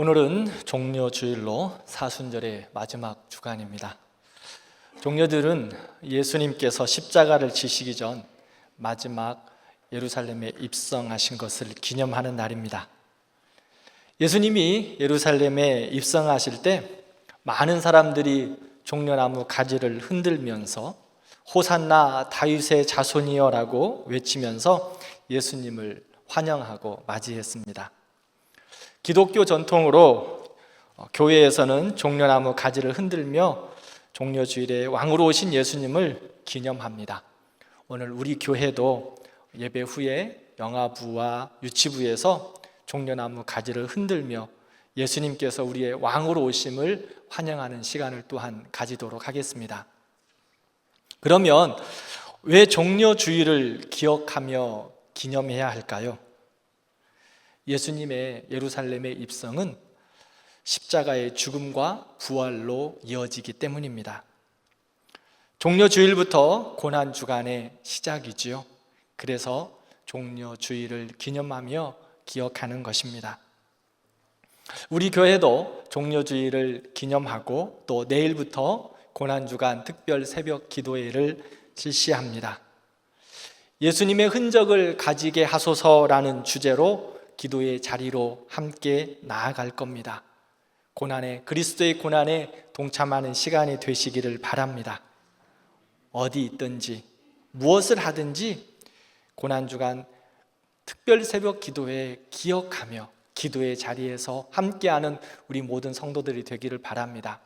오늘은 종려주일로 사순절의 마지막 주간입니다. 종려들은 예수님께서 십자가를 지시기 전 마지막 예루살렘에 입성하신 것을 기념하는 날입니다. 예수님이 예루살렘에 입성하실 때 많은 사람들이 종려나무 가지를 흔들면서 호산나 다윗의 자손이여 라고 외치면서 예수님을 환영하고 맞이했습니다. 기독교 전통으로 교회에서는 종려나무 가지를 흔들며 종려주일에 왕으로 오신 예수님을 기념합니다. 오늘 우리 교회도 예배 후에 영아부와 유치부에서 종려나무 가지를 흔들며 예수님께서 우리의 왕으로 오심을 환영하는 시간을 또한 가지도록 하겠습니다. 그러면 왜 종려주일을 기억하며 기념해야 할까요? 예수님의 예루살렘의 입성은 십자가의 죽음과 부활로 이어지기 때문입니다. 종려주일부터 고난주간의 시작이지요. 그래서 종려주일을 기념하며 기억하는 것입니다. 우리 교회도 종려주일을 기념하고 또 내일부터 고난주간 특별 새벽 기도회를 실시합니다. 예수님의 흔적을 가지게 하소서라는 주제로 기도의 자리로 함께 나아갈 겁니다. 그리스도의 고난에 동참하는 시간이 되시기를 바랍니다. 어디 있든지 무엇을 하든지 고난주간 특별 새벽 기도회 기억하며 기도의 자리에서 함께하는 우리 모든 성도들이 되기를 바랍니다.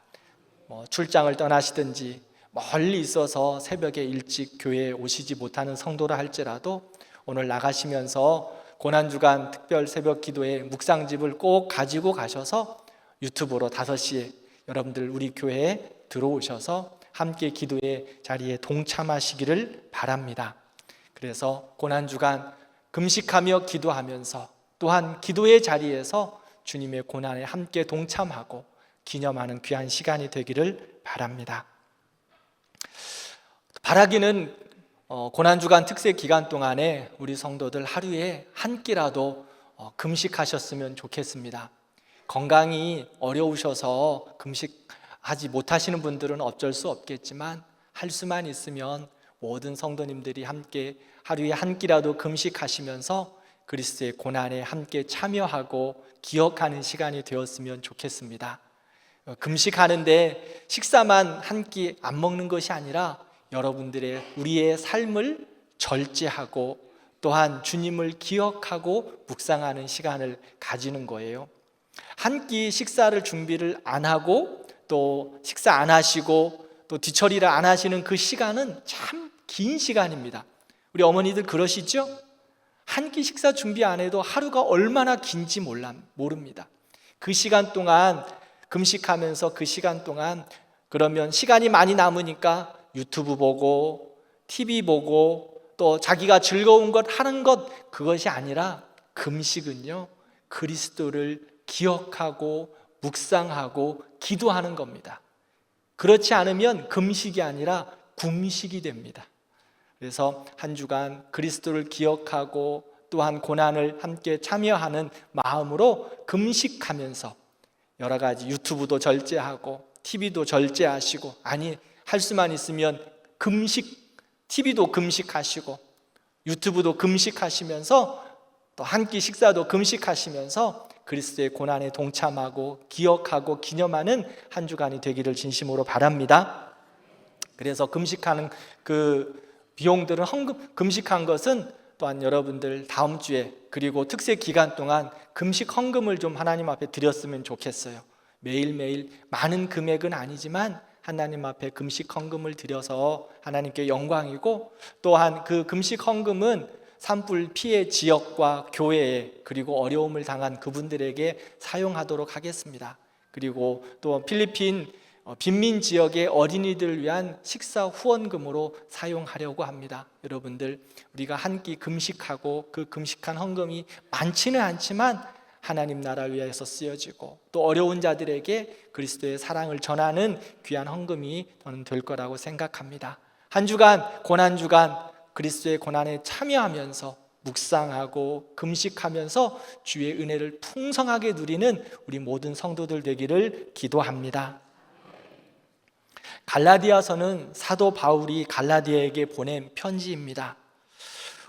출장을 떠나시든지 멀리 있어서 새벽에 일찍 교회에 오시지 못하는 성도라 할지라도 오늘 나가시면서 고난주간 특별 새벽 기도회 묵상집을 꼭 가지고 가셔서 유튜브로 5시에 여러분들 우리 교회에 들어오셔서 함께 기도의 자리에 동참하시기를 바랍니다. 그래서 고난주간 금식하며 기도하면서 또한 기도의 자리에서 주님의 고난에 함께 동참하고 기념하는 귀한 시간이 되기를 바랍니다. 바라기는 고난주간 특세 기간 동안에 우리 성도들 하루에 한 끼라도 금식하셨으면 좋겠습니다. 건강이 어려우셔서 금식하지 못하시는 분들은 어쩔 수 없겠지만 할 수만 있으면 모든 성도님들이 함께 하루에 한 끼라도 금식하시면서 그리스도의 고난에 함께 참여하고 기억하는 시간이 되었으면 좋겠습니다. 금식하는데 식사만 한 끼 안 먹는 것이 아니라 우리의 삶을 절제하고 또한 주님을 기억하고 묵상하는 시간을 가지는 거예요. 한 끼 식사를 준비를 안 하고 또 식사 안 하시고 또 뒤처리를 안 하시는 그 시간은 참 긴 시간입니다. 우리 어머니들 그러시죠? 한 끼 식사 준비 안 해도 하루가 얼마나 긴지 모릅니다. 그 시간 동안 금식하면서 그 시간 동안 그러면 시간이 많이 남으니까 유튜브 보고 TV 보고 또 자기가 즐거운 것 하는 것 그것이 아니라 금식은요 그리스도를 기억하고 묵상하고 기도하는 겁니다. 그렇지 않으면 금식이 아니라 궁식이 됩니다. 그래서 한 주간 그리스도를 기억하고 또한 고난을 함께 참여하는 마음으로 금식하면서 여러 가지 유튜브도 절제하고 TV도 절제하시고 할 수만 있으면 TV도 금식하시고 유튜브도 금식하시면서 또 한 끼 식사도 금식하시면서 그리스도의 고난에 동참하고 기억하고 기념하는 한 주간이 되기를 진심으로 바랍니다. 그래서 금식하는 그 비용들은 금식한 것은 또한 여러분들 다음 주에 그리고 특세 기간 동안 금식 헌금을 좀 하나님 앞에 드렸으면 좋겠어요. 매일매일 많은 금액은 아니지만 하나님 앞에 금식 헌금을 드려서 하나님께 영광이고 또한 그 금식 헌금은 산불 피해 지역과 교회에 그리고 어려움을 당한 그분들에게 사용하도록 하겠습니다. 그리고 또 필리핀 빈민 지역의 어린이들을 위한 식사 후원금으로 사용하려고 합니다. 여러분들 우리가 한 끼 금식하고 그 금식한 헌금이 많지는 않지만 하나님 나라를 위해서 쓰여지고 또 어려운 자들에게 그리스도의 사랑을 전하는 귀한 헌금이 저는 될 거라고 생각합니다. 한 주간 고난주간 그리스도의 고난에 참여하면서 묵상하고 금식하면서 주의 은혜를 풍성하게 누리는 우리 모든 성도들 되기를 기도합니다. 갈라디아서는 사도 바울이 갈라디아에게 보낸 편지입니다.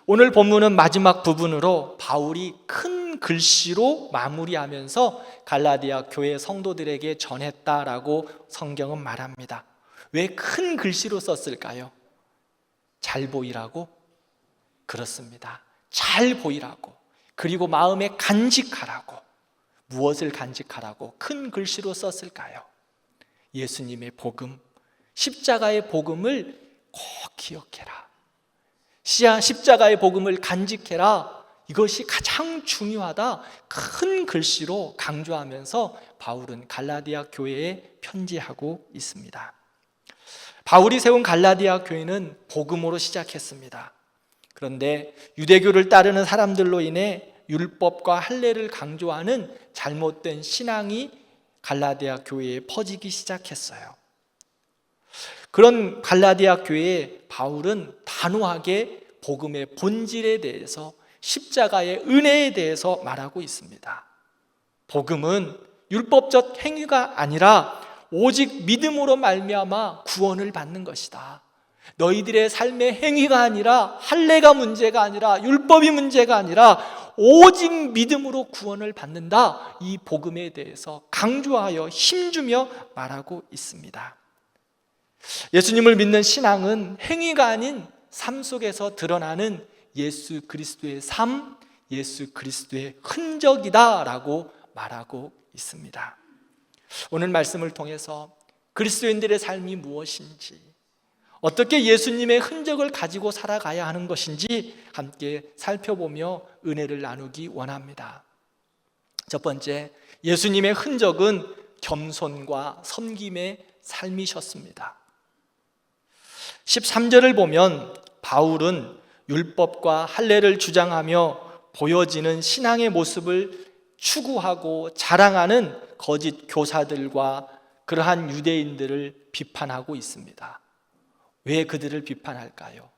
오늘 본문은 마지막 부분으로 바울이 큰 글씨로 마무리하면서 갈라디아 교회 성도들에게 전했다라고 성경은 말합니다. 왜 큰 글씨로 썼을까요? 잘 보이라고? 그렇습니다. 잘 보이라고, 그리고 마음에 간직하라고. 무엇을 간직하라고 큰 글씨로 썼을까요? 예수님의 복음, 십자가의 복음을 꼭 기억해라, 십자가의 복음을 간직해라, 이것이 가장 중요하다, 큰 글씨로 강조하면서 바울은 갈라디아 교회에 편지하고 있습니다. 바울이 세운 갈라디아 교회는 복음으로 시작했습니다. 그런데 유대교를 따르는 사람들로 인해 율법과 할례를 강조하는 잘못된 신앙이 갈라디아 교회에 퍼지기 시작했어요. 그런 갈라디아 교회에 바울은 단호하게 복음의 본질에 대해서, 십자가의 은혜에 대해서 말하고 있습니다. 복음은 율법적 행위가 아니라 오직 믿음으로 말미암아 구원을 받는 것이다. 너희들의 삶의 행위가 아니라, 할례가 문제가 아니라, 율법이 문제가 아니라 오직 믿음으로 구원을 받는다. 이 복음에 대해서 강조하여 힘주며 말하고 있습니다. 예수님을 믿는 신앙은 행위가 아닌 삶 속에서 드러나는 예수 그리스도의 삶, 예수 그리스도의 흔적이다 라고 말하고 있습니다. 오늘 말씀을 통해서 그리스도인들의 삶이 무엇인지, 어떻게 예수님의 흔적을 가지고 살아가야 하는 것인지 함께 살펴보며 은혜를 나누기 원합니다. 첫 번째, 예수님의 흔적은 겸손과 섬김의 삶이셨습니다. 13절을 보면 바울은 율법과 할례를 주장하며 보여지는 신앙의 모습을 추구하고 자랑하는 거짓 교사들과 그러한 유대인들을 비판하고 있습니다. 왜 그들을 비판할까요?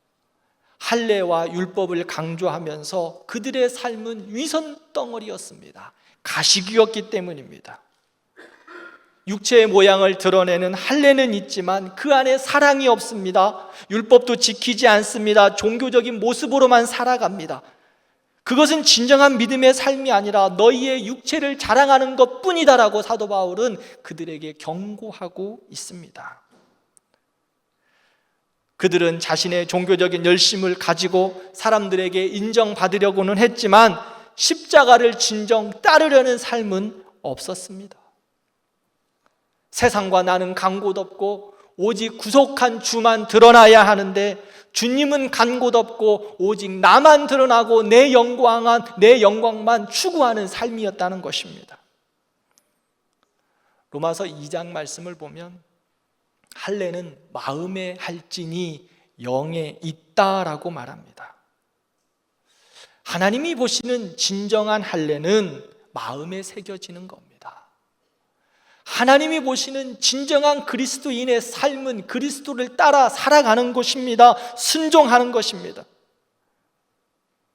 할례와 율법을 강조하면서 그들의 삶은 위선 덩어리였습니다. 가식이었기 때문입니다. 육체의 모양을 드러내는 할례는 있지만 그 안에 사랑이 없습니다. 율법도 지키지 않습니다. 종교적인 모습으로만 살아갑니다. 그것은 진정한 믿음의 삶이 아니라 너희의 육체를 자랑하는 것뿐이다라고 사도 바울은 그들에게 경고하고 있습니다. 그들은 자신의 종교적인 열심을 가지고 사람들에게 인정받으려고는 했지만 십자가를 진정 따르려는 삶은 없었습니다. 세상과 나는 간 곳 없고 오직 구속한 주만 드러나야 하는데, 주님은 간 곳 없고 오직 나만 드러나고 내 영광만 추구하는 삶이었다는 것입니다. 로마서 2장 말씀을 보면 할례는 마음에 할지니 영에 있다라고 말합니다. 하나님이 보시는 진정한 할례는 마음에 새겨지는 겁니다. 하나님이 보시는 진정한 그리스도인의 삶은 그리스도를 따라 살아가는 것입니다. 순종하는 것입니다.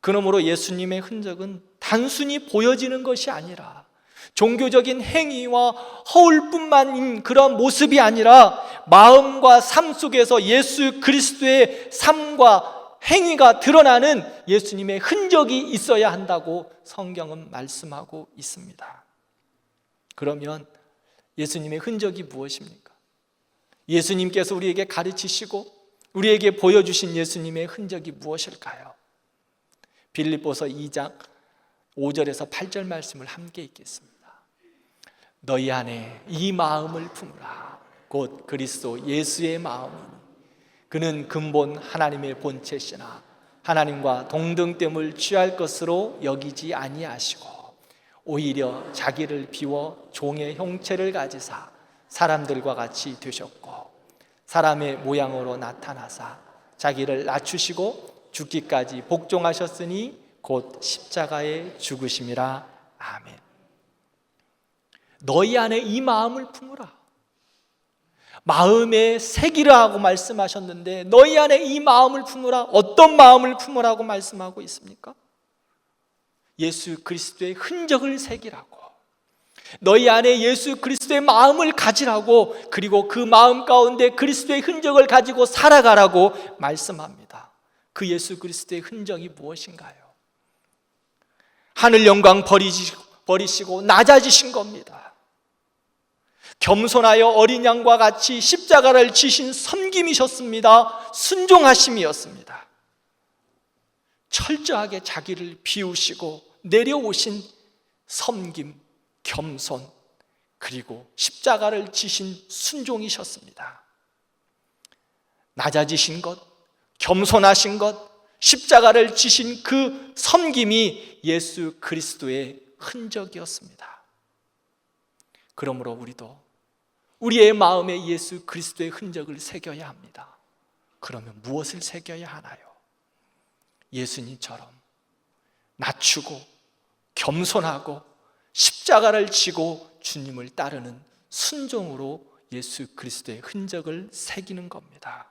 그러므로 예수님의 흔적은 단순히 보여지는 것이 아니라, 종교적인 행위와 허울뿐만인 그런 모습이 아니라 마음과 삶 속에서 예수 그리스도의 삶과 행위가 드러나는 예수님의 흔적이 있어야 한다고 성경은 말씀하고 있습니다. 그러면 예수님의 흔적이 무엇입니까? 예수님께서 우리에게 가르치시고 우리에게 보여주신 예수님의 흔적이 무엇일까요? 빌립보서 2장 5절에서 8절 말씀을 함께 읽겠습니다. 너희 안에 이 마음을 품으라. 곧 그리스도 예수의 마음이니 그는 근본 하나님의 본체시나 하나님과 동등됨을 취할 것으로 여기지 아니하시고 오히려 자기를 비워 종의 형체를 가지사 사람들과 같이 되셨고 사람의 모양으로 나타나사 자기를 낮추시고 죽기까지 복종하셨으니 곧 십자가에 죽으심이라. 아멘. 너희 안에 이 마음을 품으라. 마음에 새기라 하고 말씀하셨는데 너희 안에 이 마음을 품으라. 어떤 마음을 품으라고 말씀하고 있습니까? 예수 그리스도의 흔적을 새기라고, 너희 안에 예수 그리스도의 마음을 가지라고, 그리고 그 마음 가운데 그리스도의 흔적을 가지고 살아가라고 말씀합니다. 그 예수 그리스도의 흔적이 무엇인가요? 하늘 영광 버리시고 낮아지신 겁니다. 겸손하여 어린 양과 같이 십자가를 지신 섬김이셨습니다. 순종하심이었습니다. 철저하게 자기를 비우시고 내려오신 섬김, 겸손, 그리고 십자가를 지신 순종이셨습니다. 낮아지신 것, 겸손하신 것, 십자가를 지신 그 섬김이 예수 그리스도의 흔적이었습니다. 그러므로 우리도 우리의 마음에 예수 그리스도의 흔적을 새겨야 합니다. 그러면 무엇을 새겨야 하나요? 예수님처럼 낮추고 겸손하고 십자가를 지고 주님을 따르는 순종으로 예수 그리스도의 흔적을 새기는 겁니다.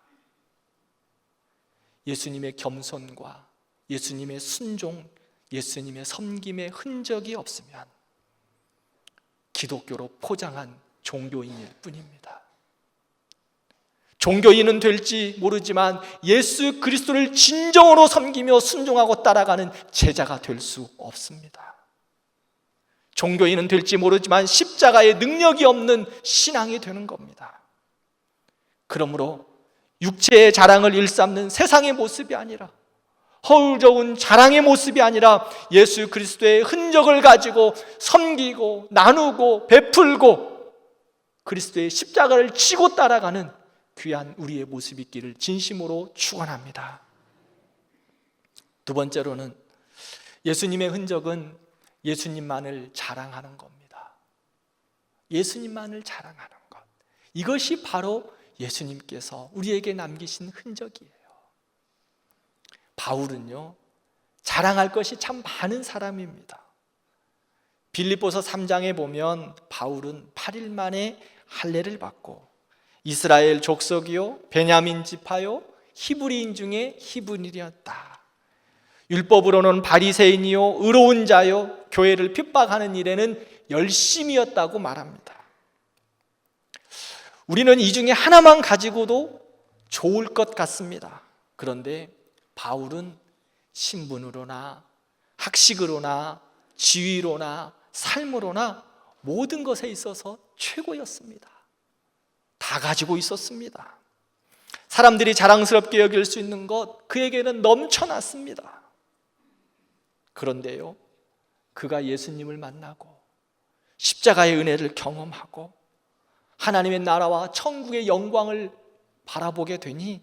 예수님의 겸손과 예수님의 순종, 예수님의 섬김의 흔적이 없으면 기독교로 포장한 종교인일 뿐입니다. 종교인은 될지 모르지만 예수 그리스도를 진정으로 섬기며 순종하고 따라가는 제자가 될 수 없습니다. 종교인은 될지 모르지만 십자가의 능력이 없는 신앙이 되는 겁니다. 그러므로 육체의 자랑을 일삼는 세상의 모습이 아니라, 허울좋은 자랑의 모습이 아니라 예수 그리스도의 흔적을 가지고 섬기고 나누고 베풀고 그리스도의 십자가를 지고 따라가는 귀한 우리의 모습이 있기를 진심으로 축원합니다. 두 번째로는 예수님의 흔적은 예수님만을 자랑하는 겁니다. 예수님만을 자랑하는 것, 이것이 바로 예수님께서 우리에게 남기신 흔적이에요. 바울은요, 자랑할 것이 참 많은 사람입니다. 빌립보서 3장에 보면 바울은 8일 만에 할례를 받고 이스라엘 족속이요 베냐민 지파요 히브리인 중에 히브리인이었다. 율법으로는 바리새인이요 의로운 자요 교회를 핍박하는 일에는 열심이었다고 말합니다. 우리는 이 중에 하나만 가지고도 좋을 것 같습니다. 그런데 바울은 신분으로나 학식으로나 지위로나 삶으로나 모든 것에 있어서 최고였습니다. 다 가지고 있었습니다. 사람들이 자랑스럽게 여길 수 있는 것, 그에게는 넘쳐났습니다. 그런데요, 그가 예수님을 만나고 십자가의 은혜를 경험하고 하나님의 나라와 천국의 영광을 바라보게 되니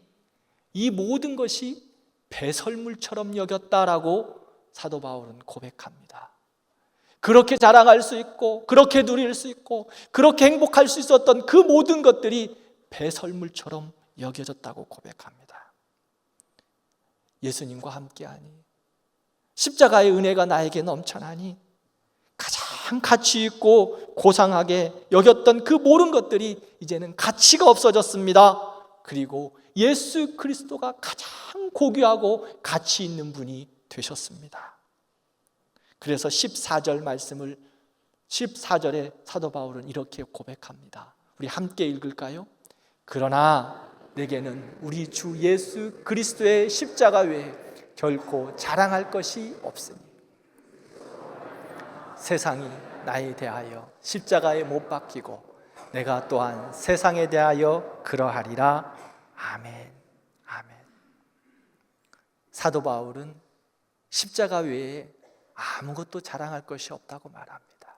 이 모든 것이 배설물처럼 여겼다라고 사도 바울은 고백합니다. 그렇게 자랑할 수 있고 그렇게 누릴 수 있고 그렇게 행복할 수 있었던 그 모든 것들이 배설물처럼 여겨졌다고 고백합니다. 예수님과 함께하니, 십자가의 은혜가 나에게 넘쳐나니 가장 가치 있고 고상하게 여겼던 그 모든 것들이 이제는 가치가 없어졌습니다. 그리고 예수 그리스도가 가장 고귀하고 가치 있는 분이 되셨습니다. 그래서 14절에 사도 바울은 이렇게 고백합니다. 우리 함께 읽을까요? 그러나 내게는 우리 주 예수 그리스도의 십자가 외에 결코 자랑할 것이 없으니 세상이 나에 대하여 십자가에 못 박히고 내가 또한 세상에 대하여 그러하리라. 아멘. 아멘. 사도 바울은 십자가 외에 아무것도 자랑할 것이 없다고 말합니다.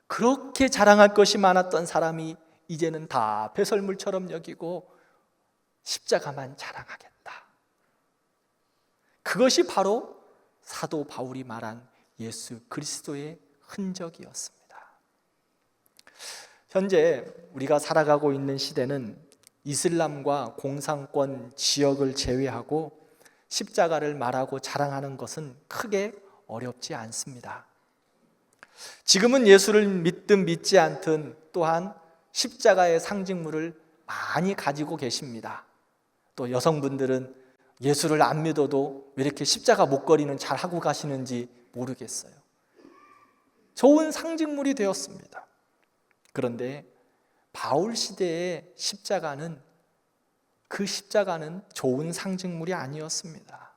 그렇게 자랑할 것이 많았던 사람이 이제는 다 배설물처럼 여기고 십자가만 자랑하겠다. 그것이 바로 사도 바울이 말한 예수 그리스도의 흔적이었습니다. 현재 우리가 살아가고 있는 시대는 이슬람과 공산권 지역을 제외하고 십자가를 말하고 자랑하는 것은 크게 어렵지 않습니다. 지금은 예수를 믿든 믿지 않든 또한 십자가의 상징물을 많이 가지고 계십니다. 또 여성분들은 예수를 안 믿어도 왜 이렇게 십자가 목걸이는 잘 하고 가시는지 모르겠어요. 좋은 상징물이 되었습니다. 그런데 바울 시대의 십자가는 그 십자가는 좋은 상징물이 아니었습니다.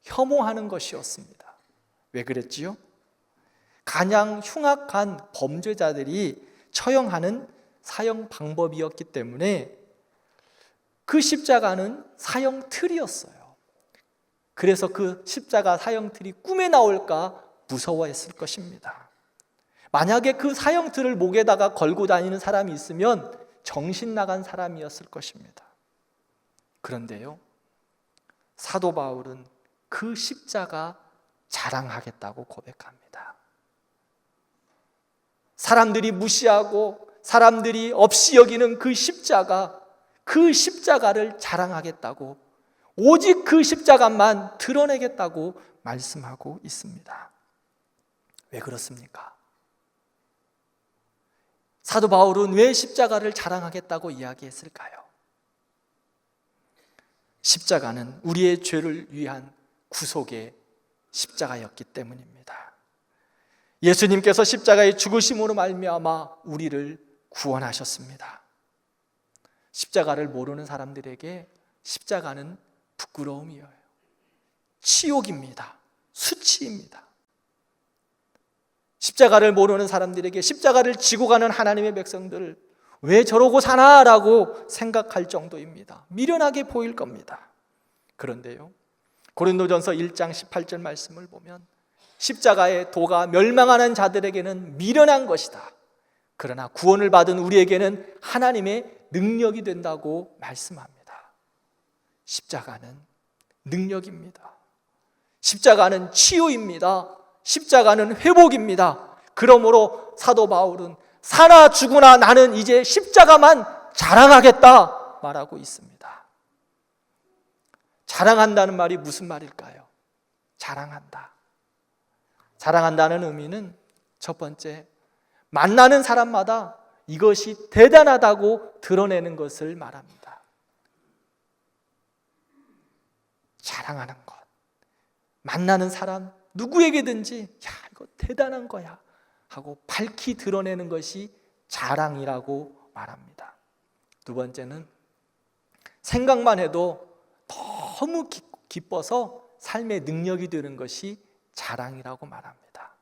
혐오하는 것이었습니다. 왜 그랬지요? 가장 흉악한 범죄자들이 처형하는 사형 방법이었기 때문에 그 십자가는 사형틀이었어요. 그래서 그 십자가 사형틀이 꿈에 나올까 무서워했을 것입니다. 만약에 그 사형틀을 목에다가 걸고 다니는 사람이 있으면 정신 나간 사람이었을 것입니다. 그런데요, 사도 바울은 그 십자가 자랑하겠다고 고백합니다. 사람들이 무시하고 사람들이 없이 여기는 그 십자가를 자랑하겠다고, 오직 그 십자가만 드러내겠다고 말씀하고 있습니다. 왜 그렇습니까? 사도 바울은 왜 십자가를 자랑하겠다고 이야기했을까요? 십자가는 우리의 죄를 위한 구속의 십자가였기 때문입니다. 예수님께서 십자가의 죽으심으로 말미암아 우리를 구원하셨습니다. 십자가를 모르는 사람들에게 십자가는 부끄러움이에요. 치욕입니다. 수치입니다. 십자가를 모르는 사람들에게 십자가를 지고 가는 하나님의 백성들을 왜 저러고 사나라고 생각할 정도입니다. 미련하게 보일 겁니다. 그런데요, 고린도전서 1장 18절 말씀을 보면 십자가의 도가 멸망하는 자들에게는 미련한 것이다. 그러나 구원을 받은 우리에게는 하나님의 능력이 된다고 말씀합니다. 십자가는 능력입니다. 십자가는 치유입니다. 십자가는 회복입니다. 그러므로 사도 바울은 사나 죽으나 나는 이제 십자가만 자랑하겠다 말하고 있습니다. 자랑한다는 말이 무슨 말일까요? 자랑한다. 자랑한다는 의미는 첫 번째, 만나는 사람마다 이것이 대단하다고 드러내는 것을 말합니다. 자랑하는 것. 만나는 사람 누구에게든지 야, 이거 대단한 거야 하고 밝히 드러내는 것이 자랑이라고 말합니다. 두 번째는 생각만 해도 너무 기뻐서 삶의 능력이 되는 것이 자랑이라고 말합니다.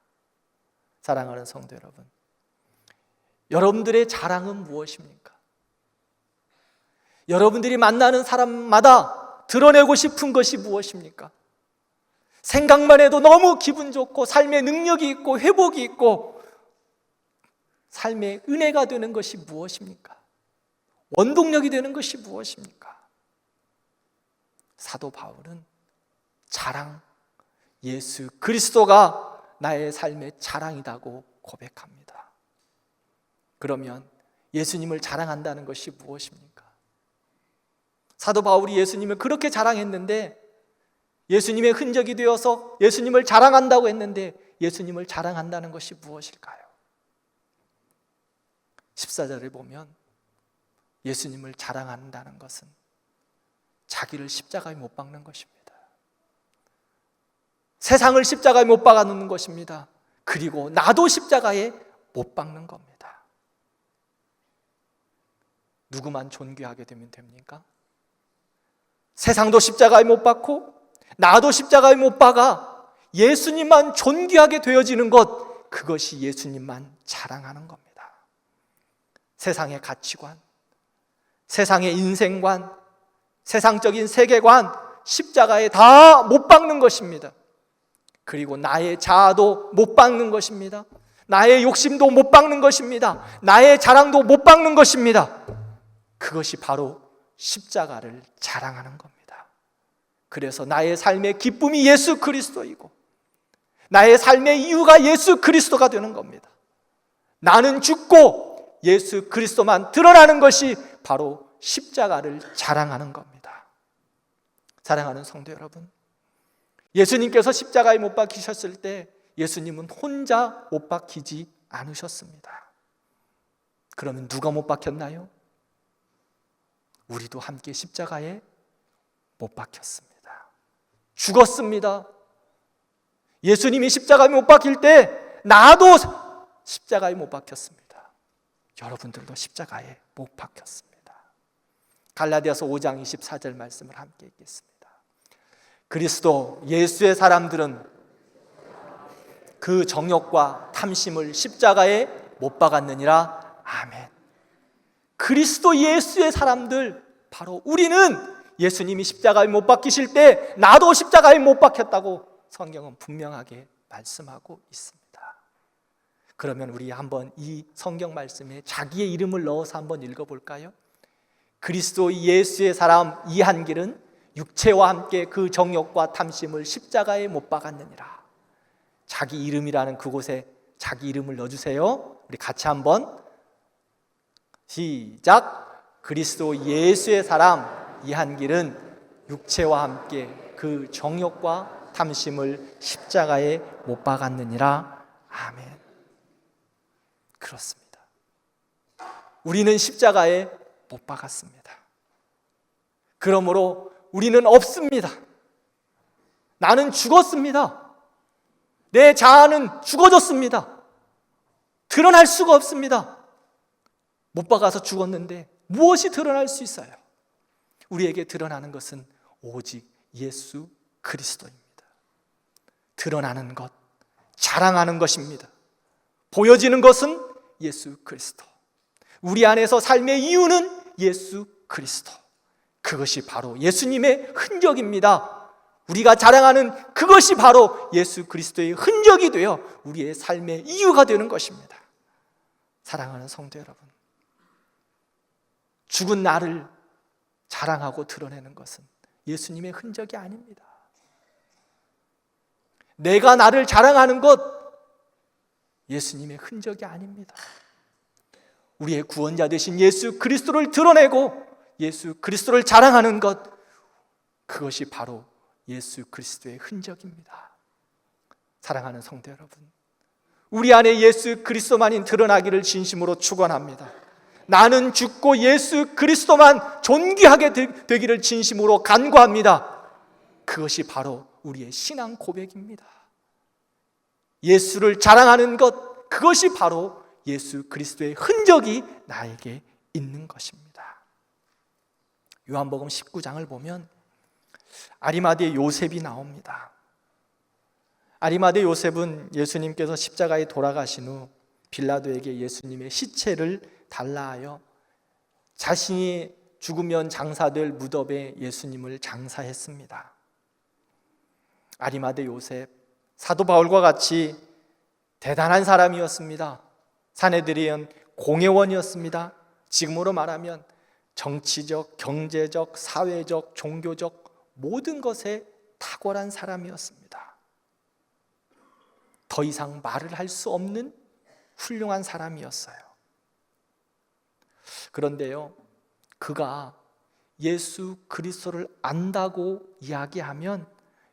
사랑하는 성도 여러분, 여러분들의 자랑은 무엇입니까? 여러분들이 만나는 사람마다 드러내고 싶은 것이 무엇입니까? 생각만 해도 너무 기분 좋고 삶의 능력이 있고 회복이 있고 삶의 은혜가 되는 것이 무엇입니까? 원동력이 되는 것이 무엇입니까? 사도 바울은 자랑, 예수 그리스도가 나의 삶의 자랑이라고 고백합니다. 그러면 예수님을 자랑한다는 것이 무엇입니까? 사도 바울이 예수님을 그렇게 자랑했는데, 예수님의 흔적이 되어서 예수님을 자랑한다고 했는데 예수님을 자랑한다는 것이 무엇일까요? 14절을 보면 예수님을 자랑한다는 것은 자기를 십자가에 못 박는 것입니다. 세상을 십자가에 못 박아 놓는 것입니다. 그리고 나도 십자가에 못 박는 겁니다. 누구만 존귀하게 되면 됩니까? 세상도 십자가에 못 박고 나도 십자가에 못 박아 예수님만 존귀하게 되어지는 것, 그것이 예수님만 자랑하는 겁니다. 세상의 가치관, 세상의 인생관, 세상적인 세계관, 십자가에 다 못 박는 것입니다. 그리고 나의 자아도 못 박는 것입니다. 나의 욕심도 못 박는 것입니다. 나의 자랑도 못 박는 것입니다. 그것이 바로 십자가를 자랑하는 겁니다. 그래서 나의 삶의 기쁨이 예수 그리스도이고 나의 삶의 이유가 예수 그리스도가 되는 겁니다. 나는 죽고 예수 그리스도만 드러나는 것이 바로 십자가를 자랑하는 겁니다. 사랑하는 성도 여러분, 예수님께서 십자가에 못 박히셨을 때 예수님은 혼자 못 박히지 않으셨습니다. 그러면 누가 못 박혔나요? 우리도 함께 십자가에 못 박혔습니다. 죽었습니다. 예수님이 십자가에 못 박힐 때 나도 십자가에 못 박혔습니다. 여러분들도 십자가에 못 박혔습니다. 갈라디아서 5장 24절 말씀을 함께 읽겠습니다. 그리스도 예수의 사람들은 그 정욕과 탐심을 십자가에 못 박았느니라. 아멘. 그리스도 예수의 사람들, 바로 우리는 예수님이 십자가에 못 박히실 때 나도 십자가에 못 박혔다고 성경은 분명하게 말씀하고 있습니다. 그러면 우리 한번 이 성경 말씀에 자기의 이름을 넣어서 한번 읽어볼까요? 그리스도 예수의 사람 이한길은 육체와 함께 그 정욕과 탐심을 십자가에 못 박았느니라. 자기 이름이라는 그곳에 자기 이름을 넣어주세요. 우리 같이 한번 시작. 그리스도 예수의 사람 이한길은 육체와 함께 그 정욕과 탐심을 십자가에 못 박았느니라. 아멘. 그렇습니다. 우리는 십자가에 못 박았습니다. 그러므로 우리는 없습니다. 나는 죽었습니다. 내 자아는 죽어졌습니다. 드러날 수가 없습니다. 못 박아서 죽었는데 무엇이 드러날 수 있어요? 우리에게 드러나는 것은 오직 예수 그리스도입니다. 드러나는 것, 자랑하는 것입니다. 보여지는 것은 예수 그리스도. 우리 안에서 삶의 이유는 예수 그리스도. 그것이 바로 예수님의 흔적입니다. 우리가 자랑하는 그것이 바로 예수 그리스도의 흔적이 되어 우리의 삶의 이유가 되는 것입니다. 사랑하는 성도 여러분, 죽은 나를 자랑하고 드러내는 것은 예수님의 흔적이 아닙니다. 내가 나를 자랑하는 것, 예수님의 흔적이 아닙니다. 우리의 구원자 되신 예수 그리스도를 드러내고 예수 그리스도를 자랑하는 것, 그것이 바로 예수 그리스도의 흔적입니다. 사랑하는 성도 여러분, 우리 안에 예수 그리스도만이 드러나기를 진심으로 축원합니다. 나는 죽고 예수 그리스도만 존귀하게 되기를 진심으로 간구합니다. 그것이 바로 우리의 신앙 고백입니다. 예수를 자랑하는 것, 그것이 바로 예수 그리스도의 흔적이 나에게 있는 것입니다. 요한복음 19장을 보면 아리마대 요셉이 나옵니다. 아리마대 요셉은 예수님께서 십자가에 돌아가신 후 빌라도에게 예수님의 시체를 달라 하여 자신이 죽으면 장사될 무덤에 예수님을 장사했습니다. 아리마대 요셉, 사도 바울과 같이 대단한 사람이었습니다. 산헤드린 공회원이었습니다. 지금으로 말하면 정치적, 경제적, 사회적, 종교적 모든 것에 탁월한 사람이었습니다. 더 이상 말을 할 수 없는 훌륭한 사람이었어요. 그런데요, 그가 예수 그리스도를 안다고 이야기하면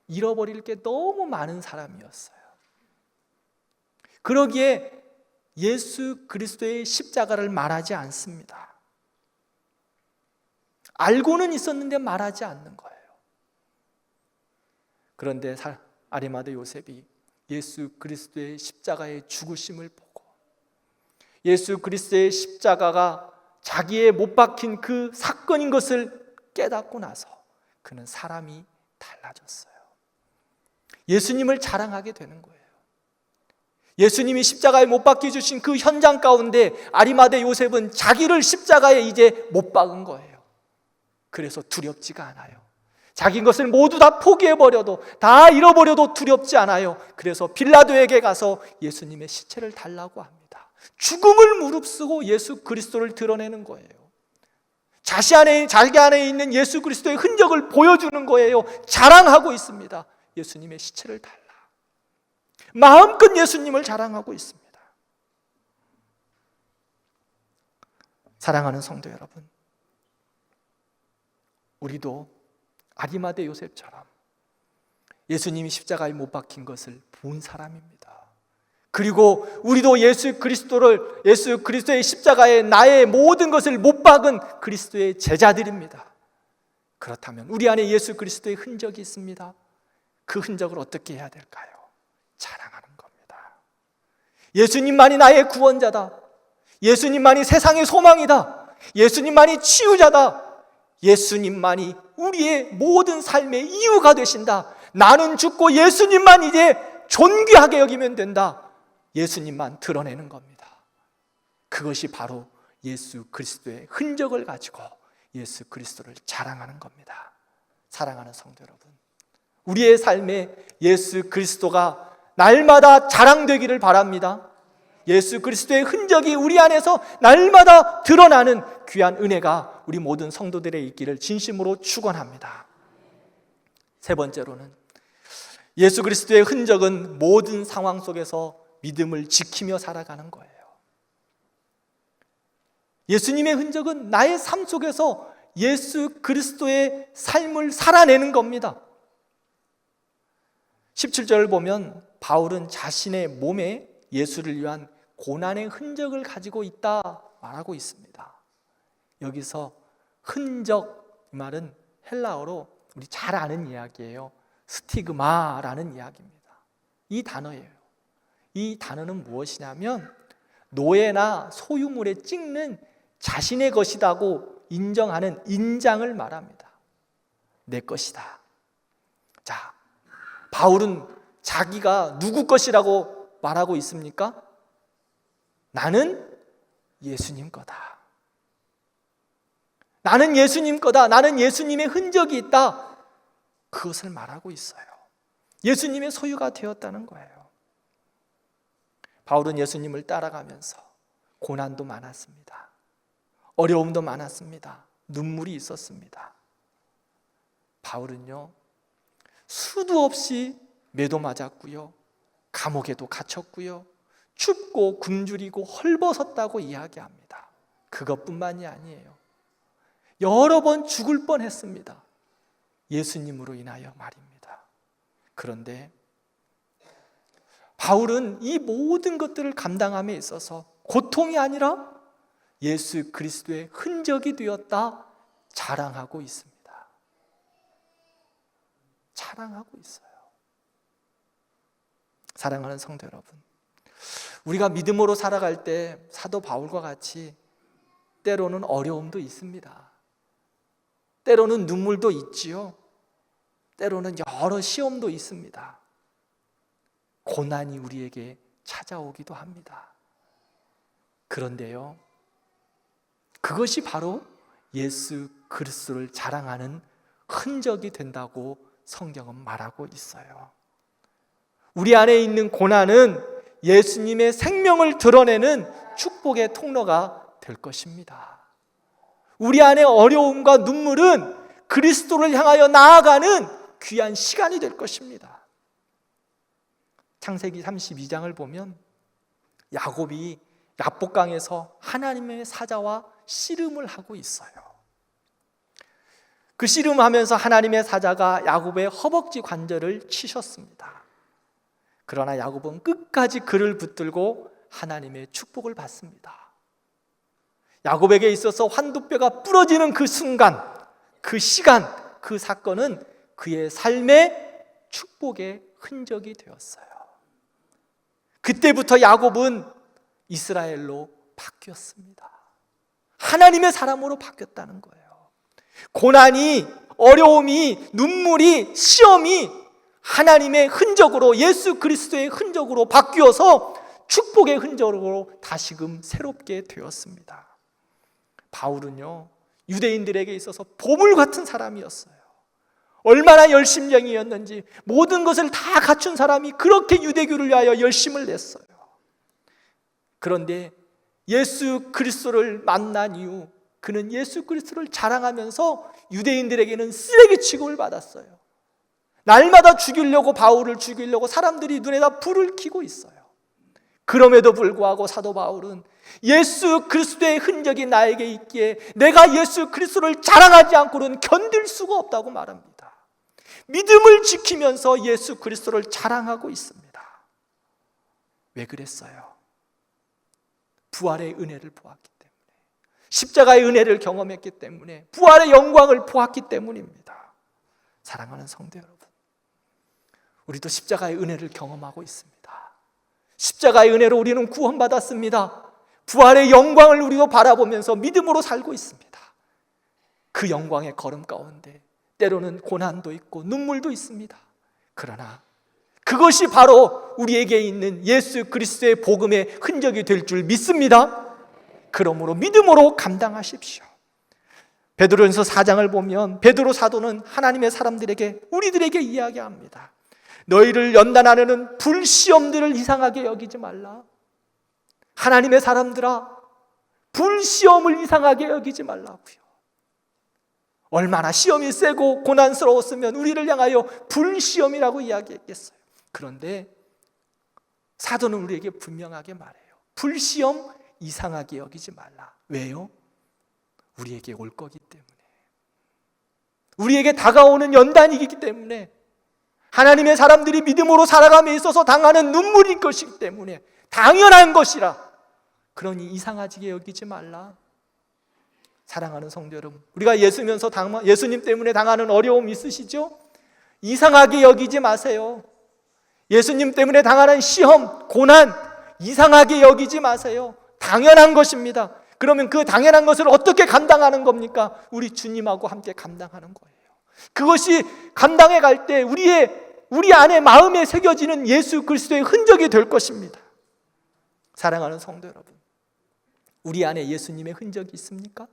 잃어버릴 게 너무 많은 사람이었어요. 그러기에 예수 그리스도의 십자가를 말하지 않습니다. 알고는 있었는데 말하지 않는 거예요. 그런데 아리마대 요셉이 예수 그리스도의 십자가의 죽으심을 보고 예수 그리스도의 십자가가 자기의 못 박힌 그 사건인 것을 깨닫고 나서 그는 사람이 달라졌어요. 예수님을 자랑하게 되는 거예요. 예수님이 십자가에 못 박혀 주신 그 현장 가운데 아리마대 요셉은 자기를 십자가에 이제 못 박은 거예요. 그래서 두렵지가 않아요. 자기 것을 모두 다 포기해버려도, 다 잃어버려도 두렵지 않아요. 그래서 빌라도에게 가서 예수님의 시체를 달라고 합니다. 죽음을 무릅쓰고 예수 그리스도를 드러내는 거예요. 자기 안에 있는 예수 그리스도의 흔적을 보여주는 거예요. 자랑하고 있습니다. 예수님의 시체를 달라. 마음껏 예수님을 자랑하고 있습니다. 사랑하는 성도 여러분, 우리도 아리마대 요셉처럼 예수님이 십자가에 못 박힌 것을 본 사람입니다. 그리고 우리도 예수 그리스도의 십자가에 나의 모든 것을 못 박은 그리스도의 제자들입니다. 그렇다면 우리 안에 예수 그리스도의 흔적이 있습니다. 그 흔적을 어떻게 해야 될까요? 자랑하는 겁니다. 예수님만이 나의 구원자다. 예수님만이 세상의 소망이다. 예수님만이 치유자다. 예수님만이 우리의 모든 삶의 이유가 되신다. 나는 죽고 예수님만 이제 존귀하게 여기면 된다. 예수님만 드러내는 겁니다. 그것이 바로 예수 그리스도의 흔적을 가지고 예수 그리스도를 자랑하는 겁니다. 사랑하는 성도 여러분, 우리의 삶에 예수 그리스도가 날마다 자랑되기를 바랍니다. 예수 그리스도의 흔적이 우리 안에서 날마다 드러나는 귀한 은혜가 우리 모든 성도들의 있기를 진심으로 축원합니다. 세 번째로는 예수 그리스도의 흔적은 모든 상황 속에서 믿음을 지키며 살아가는 거예요. 예수님의 흔적은 나의 삶 속에서 예수 그리스도의 삶을 살아내는 겁니다. 17절을 보면 바울은 자신의 몸에 예수를 위한 고난의 흔적을 가지고 있다 말하고 있습니다. 여기서 흔적, 이 말은 헬라어로 우리 잘 아는 이야기예요. 스티그마라는 이야기입니다. 이 단어예요. 이 단어는 무엇이냐면 노예나 소유물에 찍는 자신의 것이라고 인정하는 인장을 말합니다. 내 것이다. 자, 바울은 자기가 누구 것이라고 말하고 있습니까? 나는 예수님 거다. 나는 예수님 거다. 나는 예수님의 흔적이 있다. 그것을 말하고 있어요. 예수님의 소유가 되었다는 거예요. 바울은 예수님을 따라가면서 고난도 많았습니다. 어려움도 많았습니다. 눈물이 있었습니다. 바울은요, 수도 없이 매도 맞았고요, 감옥에도 갇혔고요, 춥고 굶주리고 헐벗었다고 이야기합니다. 그것뿐만이 아니에요. 여러 번 죽을 뻔했습니다. 예수님으로 인하여 말입니다. 그런데 바울은 이 모든 것들을 감당함에 있어서 고통이 아니라 예수 그리스도의 흔적이 되었다 자랑하고 있습니다. 자랑하고 있어요. 사랑하는 성도 여러분, 우리가 믿음으로 살아갈 때 사도 바울과 같이 때로는 어려움도 있습니다. 때로는 눈물도 있지요. 때로는 여러 시험도 있습니다. 고난이 우리에게 찾아오기도 합니다. 그런데요, 그것이 바로 예수 그리스도를 자랑하는 흔적이 된다고 성경은 말하고 있어요. 우리 안에 있는 고난은 예수님의 생명을 드러내는 축복의 통로가 될 것입니다. 우리 안의 어려움과 눈물은 그리스도를 향하여 나아가는 귀한 시간이 될 것입니다. 창세기 32장을 보면 야곱이 야복강에서 하나님의 사자와 씨름을 하고 있어요. 그 씨름하면서 하나님의 사자가 야곱의 허벅지 관절을 치셨습니다. 그러나 야곱은 끝까지 그를 붙들고 하나님의 축복을 받습니다. 야곱에게 있어서 환두뼈가 부러지는 그 순간, 그 시간, 그 사건은 그의 삶의 축복의 흔적이 되었어요. 그때부터 야곱은 이스라엘로 바뀌었습니다. 하나님의 사람으로 바뀌었다는 거예요. 고난이, 어려움이, 눈물이, 시험이 하나님의 흔적으로, 예수 그리스도의 흔적으로 바뀌어서 축복의 흔적으로 다시금 새롭게 되었습니다. 바울은요, 유대인들에게 있어서 보물 같은 사람이었어요. 얼마나 열심쟁이였는지, 모든 것을 다 갖춘 사람이 그렇게 유대교를 위하여 열심을 냈어요. 그런데 예수 그리스도를 만난 이후 그는 예수 그리스도를 자랑하면서 유대인들에게는 쓰레기 취급을 받았어요. 날마다 죽이려고, 바울을 죽이려고 사람들이 눈에다 불을 켜고 있어요. 그럼에도 불구하고 사도 바울은 예수 그리스도의 흔적이 나에게 있기에 내가 예수 그리스도를 자랑하지 않고는 견딜 수가 없다고 말합니다. 믿음을 지키면서 예수 그리스도를 자랑하고 있습니다. 왜 그랬어요? 부활의 은혜를 보았기 때문에, 십자가의 은혜를 경험했기 때문에, 부활의 영광을 보았기 때문입니다. 사랑하는 성도 여러분, 우리도 십자가의 은혜를 경험하고 있습니다. 십자가의 은혜로 우리는 구원받았습니다. 부활의 영광을 우리도 바라보면서 믿음으로 살고 있습니다. 그 영광의 걸음 가운데 때로는 고난도 있고 눈물도 있습니다. 그러나 그것이 바로 우리에게 있는 예수 그리스도의 복음의 흔적이 될 줄 믿습니다. 그러므로 믿음으로 감당하십시오. 베드로전서 4장을 보면 베드로 사도는 하나님의 사람들에게, 우리들에게 이야기합니다. 너희를 연단하려는 불시험들을 이상하게 여기지 말라. 하나님의 사람들아, 불시험을 이상하게 여기지 말라고요. 얼마나 시험이 세고 고난스러웠으면 우리를 향하여 불시험이라고 이야기했겠어요. 그런데 사도는 우리에게 분명하게 말해요. 불시험 이상하게 여기지 말라. 왜요? 우리에게 올 거기 때문에, 우리에게 다가오는 연단이기 때문에, 하나님의 사람들이 믿음으로 살아감에 있어서 당하는 눈물일 것이기 때문에 당연한 것이라. 그러니 이상하게 여기지 말라. 사랑하는 성도 여러분, 우리가 예수님 때문에 당하는 어려움 있으시죠? 이상하게 여기지 마세요. 예수님 때문에 당하는 시험, 고난 이상하게 여기지 마세요. 당연한 것입니다. 그러면 그 당연한 것을 어떻게 감당하는 겁니까? 우리 주님하고 함께 감당하는 거예요. 그것이 감당해 갈 때 우리 안에 마음에 새겨지는 예수 그리스도의 흔적이 될 것입니다. 사랑하는 성도 여러분, 우리 안에 예수님의 흔적이 있습니까?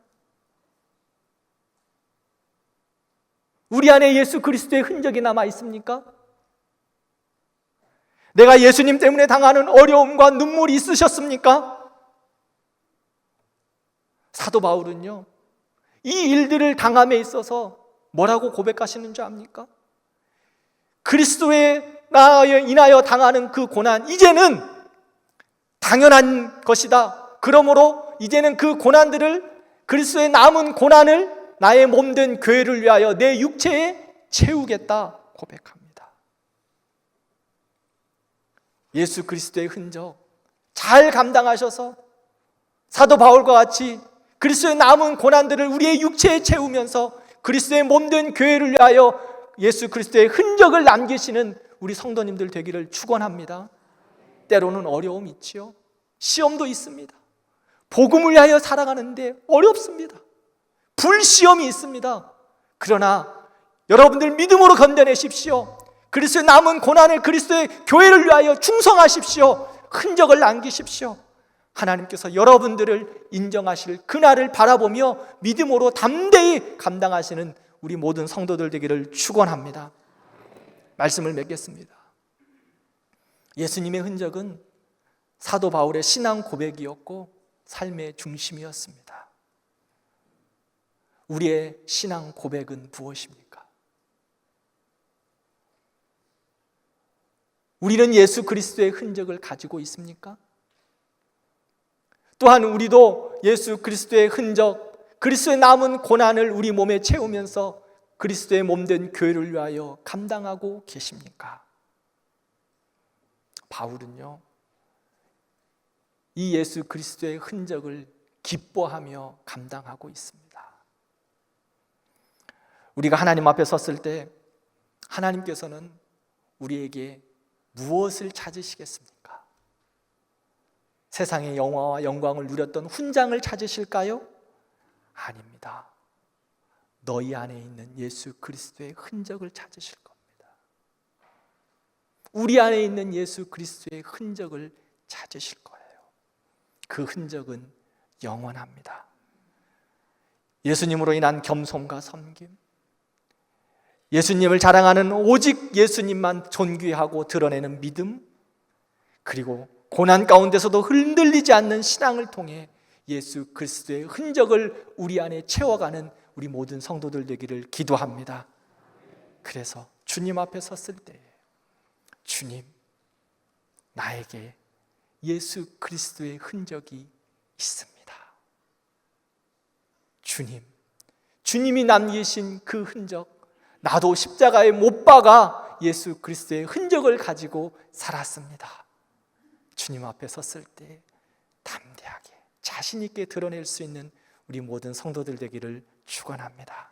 우리 안에 예수 그리스도의 흔적이 남아 있습니까? 내가 예수님 때문에 당하는 어려움과 눈물이 있으셨습니까? 사도 바울은요, 이 일들을 당함에 있어서 뭐라고 고백하시는 줄 압니까? 그리스도에 인하여 당하는 그 고난, 이제는 당연한 것이다. 그러므로 이제는 그 고난들을, 그리스도의 남은 고난을 나의 몸된 교회를 위하여 내 육체에 채우겠다 고백합니다. 예수 그리스도의 흔적 잘 감당하셔서 사도 바울과 같이 그리스도의 남은 고난들을 우리의 육체에 채우면서 그리스도의 몸된 교회를 위하여 예수 그리스도의 흔적을 남기시는 우리 성도님들 되기를 축원합니다. 때로는 어려움이 있지요. 시험도 있습니다. 복음을 위하여 살아가는데 어렵습니다. 불시험이 있습니다. 그러나 여러분들 믿음으로 견뎌내십시오. 그리스도의 남은 고난을, 그리스도의 교회를 위하여 충성하십시오. 흔적을 남기십시오. 하나님께서 여러분들을 인정하실 그날을 바라보며 믿음으로 담대히 감당하시는 우리 모든 성도들 되기를 축원합니다. 말씀을 맺겠습니다. 예수님의 흔적은 사도 바울의 신앙 고백이었고 삶의 중심이었습니다. 우리의 신앙 고백은 무엇입니까? 우리는 예수 그리스도의 흔적을 가지고 있습니까? 또한 우리도 예수 그리스도의 흔적, 그리스도의 남은 고난을 우리 몸에 채우면서 그리스도의 몸된 교회를 위하여 감당하고 계십니까? 바울은요, 이 예수 그리스도의 흔적을 기뻐하며 감당하고 있습니다. 우리가 하나님 앞에 섰을 때 하나님께서는 우리에게 무엇을 찾으시겠습니까? 세상의 영화와 영광을 누렸던 훈장을 찾으실까요? 아닙니다. 너희 안에 있는 예수 그리스도의 흔적을 찾으실 겁니다. 우리 안에 있는 예수 그리스도의 흔적을 찾으실 거예요. 그 흔적은 영원합니다. 예수님으로 인한 겸손과 섬김, 예수님을 자랑하는 오직 예수님만 존귀하고 드러내는 믿음, 그리고 고난 가운데서도 흔들리지 않는 신앙을 통해 예수 그리스도의 흔적을 우리 안에 채워가는 우리 모든 성도들 되기를 기도합니다. 그래서 주님 앞에 섰을 때 주님, 나에게 예수 그리스도의 흔적이 있습니다. 주님이 남기신 그 흔적, 나도 십자가에 못 박아 예수 그리스도의 흔적을 가지고 살았습니다. 주님 앞에 섰을 때 담대하게 자신 있게 드러낼 수 있는 우리 모든 성도들 되기를 축원합니다.